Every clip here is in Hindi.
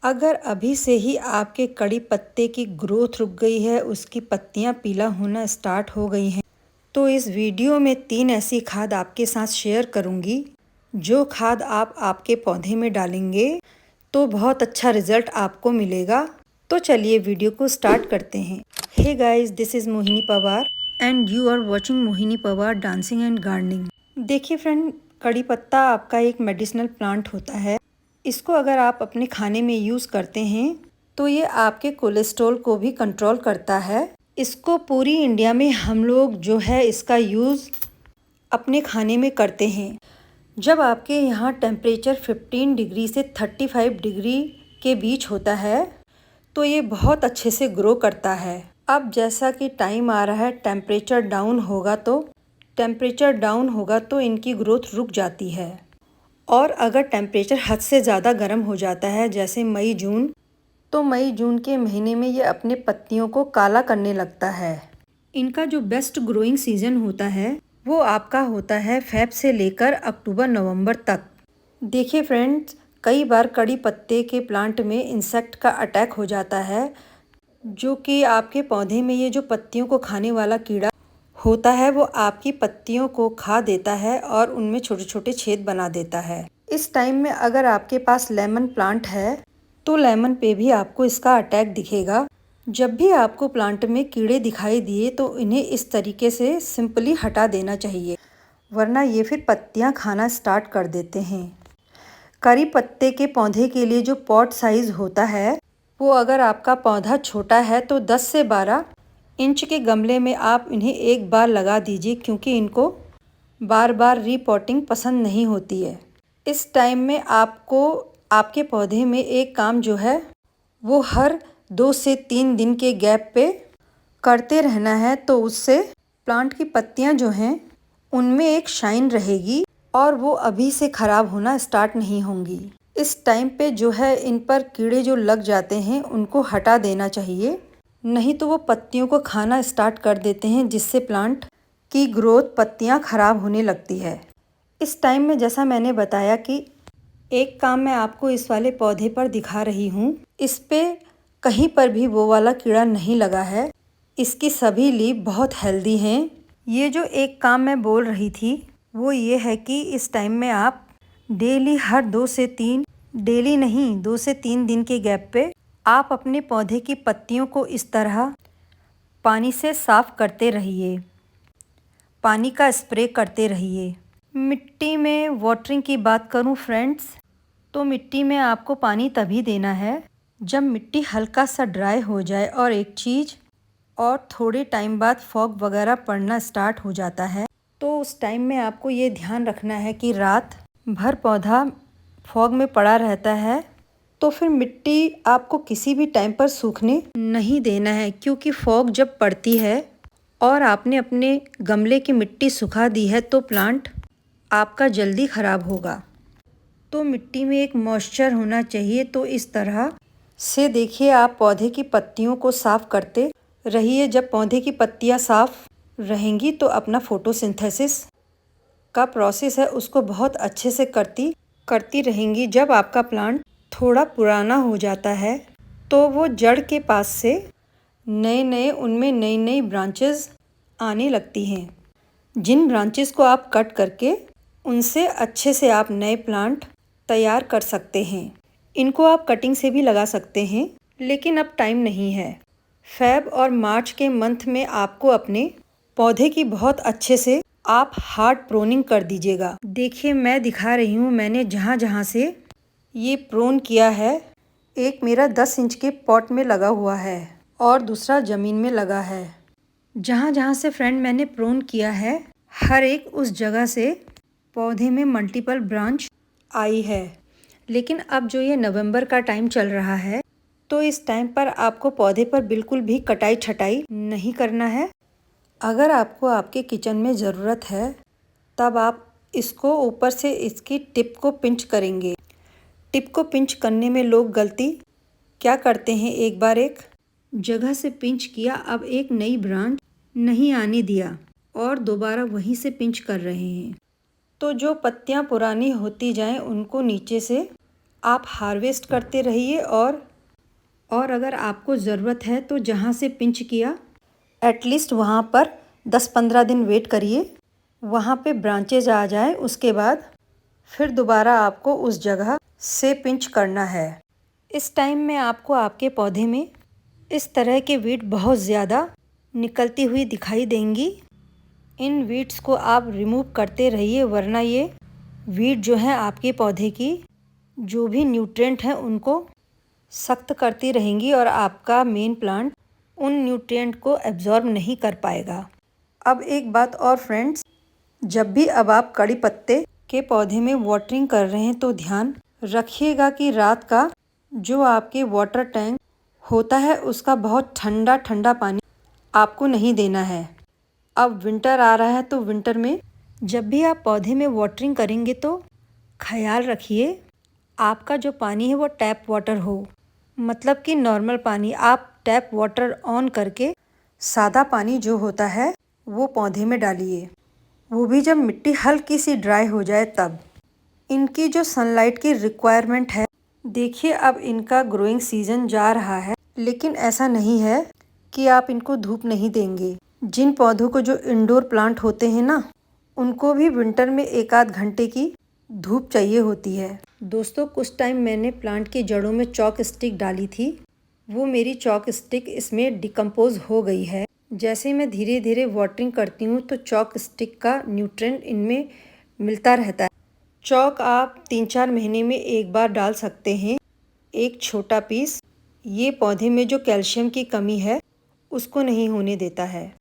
अगर अभी से ही आपके कड़ी पत्ते की ग्रोथ रुक गई है, उसकी पत्तियां पीला होना स्टार्ट हो गई हैं, तो इस वीडियो में 3 ऐसी खाद आपके साथ शेयर करूंगी। जो खाद आप आपके पौधे में डालेंगे तो बहुत अच्छा रिजल्ट आपको मिलेगा। तो चलिए वीडियो को स्टार्ट करते हैं। Hey guys, this is Mohini Pawar and you are watching Mohini Pawar dancing and gardening. देखिए फ्रेंड, कड़ी पत्ता आपका एक मेडिसिनल प्लांट होता है। इसको अगर आप अपने खाने में यूज़ करते हैं तो ये आपके कोलेस्ट्रॉल को भी कंट्रोल करता है। इसको पूरी इंडिया में हम लोग जो है इसका यूज़ अपने खाने में करते हैं। जब आपके यहाँ टेम्परेचर 15 डिग्री से 35 डिग्री के बीच होता है तो ये बहुत अच्छे से ग्रो करता है। अब जैसा कि टाइम आ रहा है, टेम्परेचर डाउन होगा तो इनकी ग्रोथ रुक जाती है। और अगर टेम्परेचर हद से ज़्यादा गर्म हो जाता है, जैसे मई जून, तो मई जून के महीने में ये अपने पत्तियों को काला करने लगता है। इनका जो बेस्ट ग्रोइंग सीज़न होता है वो आपका होता है फ़ेब से लेकर अक्टूबर नवंबर तक। देखिए फ्रेंड्स, कई बार कड़ी पत्ते के प्लांट में इंसेक्ट का अटैक हो जाता है, जो कि आपके पौधे में ये जो पत्तियों को खाने वाला कीड़ा होता है वो आपकी पत्तियों को खा देता है और उनमें छोटे छोटे छेद बना देता है। इस टाइम में अगर आपके पास लेमन प्लांट है तो लेमन पे भी आपको इसका अटैक दिखेगा। जब भी आपको प्लांट में कीड़े दिखाई दिए तो इन्हें इस तरीके से सिंपली हटा देना चाहिए, वरना ये फिर पत्तियां खाना स्टार्ट कर देते हैं। करी पत्ते के पौधे के लिए जो पॉट साइज़ होता है वो, अगर आपका पौधा छोटा है तो 10 से 12 इंच के गमले में आप इन्हें एक बार लगा दीजिए, क्योंकि इनको बार बार रीपॉटिंग पसंद नहीं होती है। इस टाइम में आपको आपके पौधे में एक काम जो है वो हर 2 से 3 दिन के गैप पे करते रहना है, तो उससे प्लांट की पत्तियां जो हैं उनमें एक शाइन रहेगी और वो अभी से ख़राब होना स्टार्ट नहीं होंगी। इस टाइम पे जो है इन पर कीड़े जो लग जाते हैं उनको हटा देना चाहिए, नहीं तो वो पत्तियों को खाना स्टार्ट कर देते हैं, जिससे प्लांट की ग्रोथ, पत्तियां ख़राब होने लगती है। इस टाइम में जैसा मैंने बताया कि एक काम मैं आपको इस वाले पौधे पर दिखा रही हूँ, इस पे कहीं पर भी वो वाला कीड़ा नहीं लगा है। इसकी सभी लीफ बहुत हेल्दी हैं। ये जो एक काम मैं बोल रही थी वो ये है कि इस टाइम में आप डेली हर 2 से 3 दिन के गैप पे आप अपने पौधे की पत्तियों को इस तरह पानी से साफ़ करते रहिए, पानी का स्प्रे करते रहिए। मिट्टी में वाटरिंग की बात करूं फ्रेंड्स, तो मिट्टी में आपको पानी तभी देना है जब मिट्टी हल्का सा ड्राई हो जाए। और थोड़े टाइम बाद फॉग वगैरह पड़ना स्टार्ट हो जाता है, तो उस टाइम में आपको ये ध्यान रखना है कि रात भर पौधा फॉग में पड़ा रहता है, तो फिर मिट्टी आपको किसी भी टाइम पर सूखने नहीं देना है, क्योंकि फॉग जब पड़ती है और आपने अपने गमले की मिट्टी सुखा दी है तो प्लांट आपका जल्दी ख़राब होगा। तो मिट्टी में एक मॉइस्चर होना चाहिए। तो इस तरह से देखिए, आप पौधे की पत्तियों को साफ़ करते रहिए। जब पौधे की पत्तियां साफ़ रहेंगी तो अपना फोटोसिंथेसिस का प्रोसेस है उसको बहुत अच्छे से करती रहेंगी। जब आपका प्लांट थोड़ा पुराना हो जाता है तो वो जड़ के पास से उनमें नई नई ब्रांचेस आने लगती हैं, जिन ब्रांचेस को आप कट करके उनसे अच्छे से आप नए प्लांट तैयार कर सकते हैं। इनको आप कटिंग से भी लगा सकते हैं, लेकिन अब टाइम नहीं है। फ़ेब और मार्च के मंथ में आपको अपने पौधे की बहुत अच्छे से आप हार्ड प्रोनिंग कर दीजिएगा। देखिए, मैं दिखा रही हूँ मैंने जहाँ जहाँ से ये प्रोन किया है। एक मेरा 10 इंच के पॉट में लगा हुआ है और दूसरा ज़मीन में लगा है। जहाँ जहाँ से फ्रेंड मैंने प्रोन किया है, हर एक उस जगह से पौधे में मल्टीपल ब्रांच आई है। लेकिन अब जो ये नवंबर का टाइम चल रहा है, तो इस टाइम पर आपको पौधे पर बिल्कुल भी कटाई छटाई नहीं करना है। अगर आपको आपके किचन में ज़रूरत है तब आप इसको ऊपर से इसकी टिप को पिंच करेंगे। टिप को पिंच करने में लोग गलती क्या करते हैं, एक बार एक जगह से पिंच किया, अब एक नई ब्रांच नहीं आने दिया और दोबारा वहीं से पिंच कर रहे हैं। तो जो पत्तियां पुरानी होती जाएं उनको नीचे से आप हार्वेस्ट करते रहिए और अगर आपको ज़रूरत है तो जहाँ से पिंच किया एटलीस्ट वहाँ पर 10-15 दिन वेट करिए, वहाँ पे ब्रांचेज आ जाए। उसके बाद फिर दोबारा आपको उस जगह से पिंच करना है। इस टाइम में आपको आपके पौधे में इस तरह के वीड बहुत ज़्यादा निकलती हुई दिखाई देंगी। इन वीड्स को आप रिमूव करते रहिए, वरना ये वीड जो है आपके पौधे की जो भी न्यूट्रिएंट हैं उनको सख्त करती रहेंगी और आपका मेन प्लांट उन न्यूट्रिएंट को एब्जॉर्ब नहीं कर पाएगा। अब एक बात और फ्रेंड्स, जब भी अब आप कड़ी पत्ते के पौधे में वाटरिंग कर रहे हैं तो ध्यान रखिएगा कि रात का जो आपके वाटर टैंक होता है उसका बहुत ठंडा ठंडा पानी आपको नहीं देना है। अब विंटर आ रहा है तो विंटर में जब भी आप पौधे में वाटरिंग करेंगे तो ख्याल रखिए आपका जो पानी है वो टैप वाटर हो, मतलब कि नॉर्मल पानी। आप टैप वाटर ऑन करके सादा पानी जो होता है वो पौधे में डालिए, वो भी जब मिट्टी हल्की सी ड्राई हो जाए तब। इनकी जो सनलाइट की रिक्वायरमेंट है, देखिए अब इनका ग्रोइंग सीजन जा रहा है, लेकिन ऐसा नहीं है कि आप इनको धूप नहीं देंगे। जिन पौधों को जो इंडोर प्लांट होते हैं ना, उनको भी विंटर में 1-8 घंटे की धूप चाहिए होती है। दोस्तों, कुछ टाइम मैंने प्लांट की जड़ों में चॉक स्टिक डाली थी, वो मेरी चॉक स्टिक इसमें डिकम्पोज हो गई है। जैसे मैं धीरे धीरे वाटरिंग करती हूँ तो चॉक स्टिक का न्यूट्रिएंट इनमें मिलता रहता है। चॉक आप 3-4 महीने में एक बार डाल सकते हैं, एक छोटा पीस। ये पौधे में जो कैल्शियम की कमी है उसको नहीं होने देता है।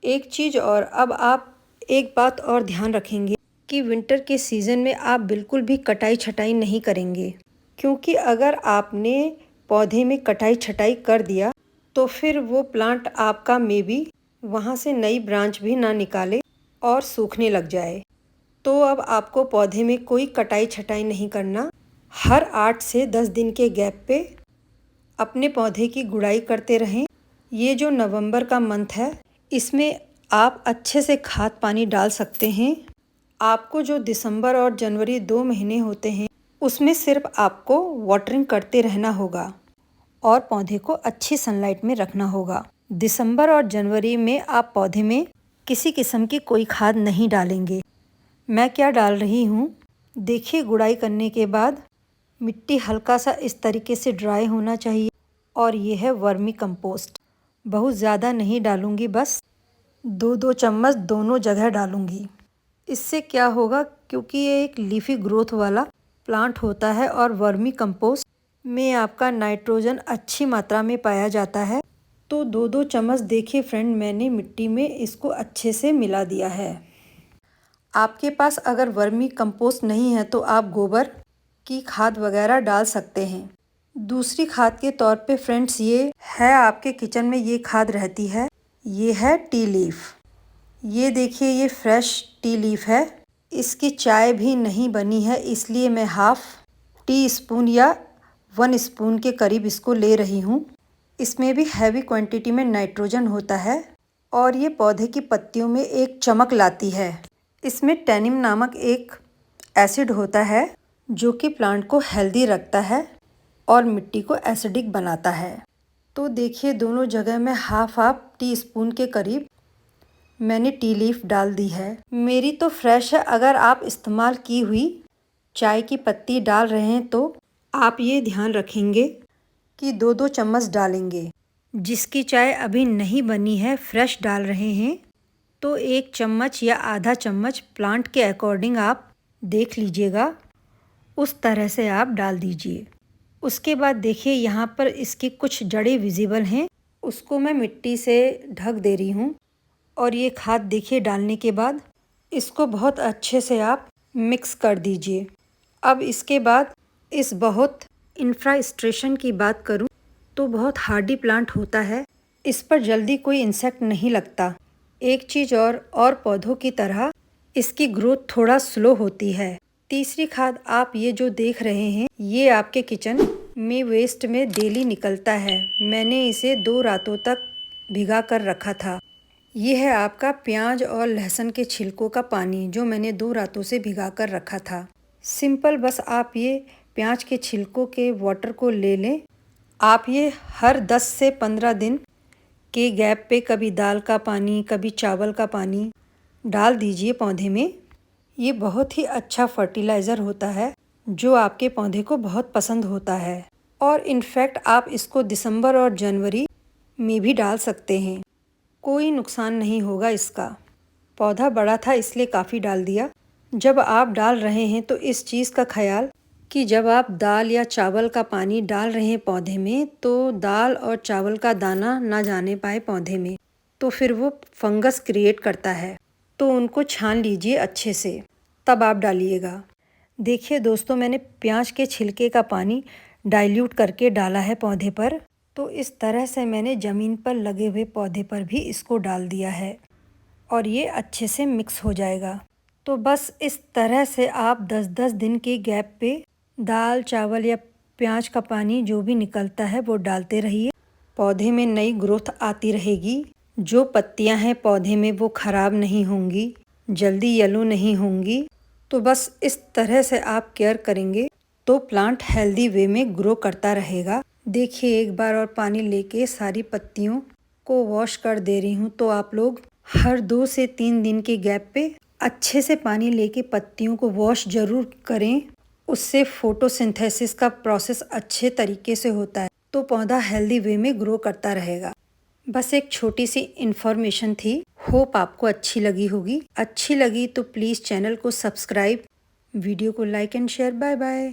एक चीज़ और, अब आप एक बात और ध्यान रखेंगे कि विंटर के सीज़न में आप बिल्कुल भी कटाई छटाई नहीं करेंगे, क्योंकि अगर आपने पौधे में कटाई छटाई कर दिया तो फिर वो प्लांट आपका मे बी वहाँ से नई ब्रांच भी ना निकाले और सूखने लग जाए। तो अब आपको पौधे में कोई कटाई छटाई नहीं करना। हर 8 से 10 दिन के गैप पे अपने पौधे की गुड़ाई करते रहें। ये जो नवंबर का मंथ है, इसमें आप अच्छे से खाद पानी डाल सकते हैं। आपको जो दिसंबर और जनवरी 2 महीने होते हैं, उसमें सिर्फ आपको वाटरिंग करते रहना होगा और पौधे को अच्छी सनलाइट में रखना होगा। दिसंबर और जनवरी में आप पौधे में किसी किस्म की कोई खाद नहीं डालेंगे। मैं क्या डाल रही हूँ, देखिए गुड़ाई करने के बाद मिट्टी हल्का सा इस तरीके से ड्राई होना चाहिए और ये है वर्मी कंपोस्ट। बहुत ज़्यादा नहीं डालूँगी, बस 2-2 चम्मच दोनों जगह डालूँगी। इससे क्या होगा, क्योंकि ये एक लीफी ग्रोथ वाला प्लांट होता है और वर्मी कंपोस्ट में आपका नाइट्रोजन अच्छी मात्रा में पाया जाता है। तो 2-2 चम्मच देखिए फ्रेंड, मैंने मिट्टी में इसको अच्छे से मिला दिया है। आपके पास अगर वर्मी कंपोस्ट नहीं है तो आप गोबर की खाद वगैरह डाल सकते हैं। दूसरी खाद के तौर पे फ्रेंड्स, ये है आपके किचन में ये खाद रहती है, ये है टी लीफ। ये देखिए, ये फ्रेश टी लीफ है, इसकी चाय भी नहीं बनी है, इसलिए मैं हाफ टी स्पून या 1 स्पून के करीब इसको ले रही हूँ। इसमें भी हैवी क्वांटिटी में नाइट्रोजन होता है और ये पौधे की पत्तियों में एक चमक लाती है। इसमें टैनिन नामक एक एसिड होता है जो कि प्लांट को हेल्दी रखता है और मिट्टी को एसिडिक बनाता है। तो देखिए, दोनों जगह में हाफ टी स्पून के करीब मैंने टी लीफ डाल दी है। मेरी तो फ्रेश है, अगर आप इस्तेमाल की हुई चाय की पत्ती डाल रहे हैं तो आप ये ध्यान रखेंगे कि 2-2 चम्मच डालेंगे। जिसकी चाय अभी नहीं बनी है, फ्रेश डाल रहे हैं, तो 1 चम्मच या आधा चम्मच प्लांट के अकॉर्डिंग आप देख लीजिएगा, उस तरह से आप डाल दीजिए। उसके बाद देखिए, यहाँ पर इसकी कुछ जड़ें विजिबल हैं, उसको मैं मिट्टी से ढक दे रही हूँ। और ये खाद देखिए डालने के बाद इसको बहुत अच्छे से आप मिक्स कर दीजिए। अब इसके बाद इस बहुत इंफ्रास्ट्रेशन की बात करूं तो बहुत हार्डी प्लांट होता है, इस पर जल्दी कोई इंसेक्ट नहीं लगता। एक चीज़ और पौधों की तरह इसकी ग्रोथ थोड़ा स्लो होती है। तीसरी खाद आप ये जो देख रहे हैं, ये आपके किचन में वेस्ट में डेली निकलता है। मैंने इसे 2 रातों तक भिगा कर रखा था। ये है आपका प्याज और लहसुन के छिलकों का पानी जो मैंने 2 रातों से भिगा कर रखा था। सिंपल, बस आप ये प्याज के छिलकों के वाटर को ले लें। आप ये हर 10 से 15 दिन के गैप पे कभी दाल का पानी, कभी चावल का पानी डाल दीजिए पौधे में। ये बहुत ही अच्छा फर्टिलाइज़र होता है जो आपके पौधे को बहुत पसंद होता है। और इनफैक्ट आप इसको दिसंबर और जनवरी में भी डाल सकते हैं, कोई नुकसान नहीं होगा इसका। पौधा बड़ा था इसलिए काफ़ी डाल दिया। जब आप डाल रहे हैं तो इस चीज़ का ख्याल कि जब आप दाल या चावल का पानी डाल रहे हैं पौधे में तो दाल और चावल का दाना ना जाने पाए पौधे में, तो फिर वो फंगस क्रिएट करता है। तो उनको छान लीजिए अच्छे से, तब आप डालिएगा। देखिए दोस्तों, मैंने प्याज के छिलके का पानी डाइल्यूट करके डाला है पौधे पर। तो इस तरह से मैंने ज़मीन पर लगे हुए पौधे पर भी इसको डाल दिया है और ये अच्छे से मिक्स हो जाएगा। तो बस इस तरह से आप 10-10 दिन के गैप पे दाल, चावल या प्याज का पानी जो भी निकलता है वो डालते रहिए। पौधे में नई ग्रोथ आती रहेगी। जो पत्तियां हैं पौधे में वो ख़राब नहीं होंगी, जल्दी येलो नहीं होंगी। तो बस इस तरह से आप केयर करेंगे तो प्लांट हेल्दी वे में ग्रो करता रहेगा। देखिए, एक बार और पानी लेके सारी पत्तियों को वॉश कर दे रही हूँ। तो आप लोग हर 2 से 3 दिन के गैप पे अच्छे से पानी लेके पत्तियों को वॉश ज़रूर करें। उससे फोटोसिंथेसिस का प्रोसेस अच्छे तरीके से होता है, तो पौधा हेल्दी वे में ग्रो करता रहेगा। बस एक छोटी सी इन्फॉर्मेशन थी, होप आपको अच्छी लगी होगी। अच्छी लगी तो प्लीज़ चैनल को सब्सक्राइब, वीडियो को like and share. Bye bye.